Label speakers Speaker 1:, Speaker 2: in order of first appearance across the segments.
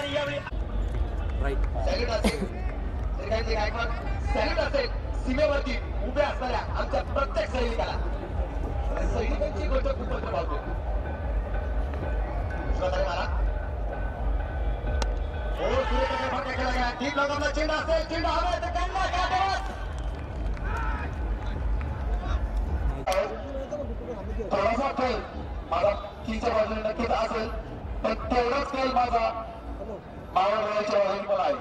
Speaker 1: आणि यावेळी
Speaker 2: सॅल्यूट असेल श्रीकांतजी गायकवाड, सॅल्यूट असेल सीमेवरती उभ्या असणाऱ्या आमच्या प्रत्येक सैनिकाला. सैनिकांची गोष्ट खूप पत्र पावते. मारा हो सूर्यकांत फटका केला गया. ठीक लोकांना चेंडा असेल, चेंडा हवा तर त्यांना थोडासा खेळ माझा तीनच्या बाजूने नक्कीच असेल, पण तेवढाच खेळ माझा मावळच्या बाजूने पण आहे.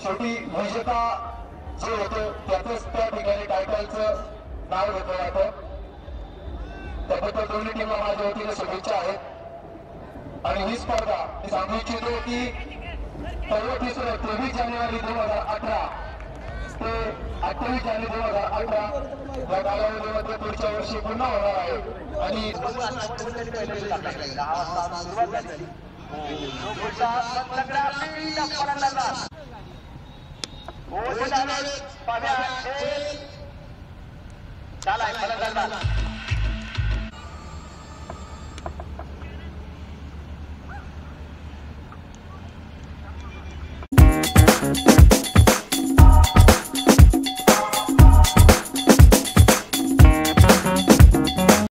Speaker 2: शेवटी विजेता जे होतं त्यातच त्या ठिकाणी टायटलचं नाव घेतलं जातं. त्याबद्दल दोन्ही टीमला माझ्या वतीने शुभेच्छा आहेत. आणि ही स्पर्धा मी सांगू इच्छितो की 23 जानेवारी 2018 ते 28 जानेवारी 2018 या कालावधीमध्ये पुढच्या वर्षी पुन्हा होणार आहे. आणि
Speaker 1: फलंदाज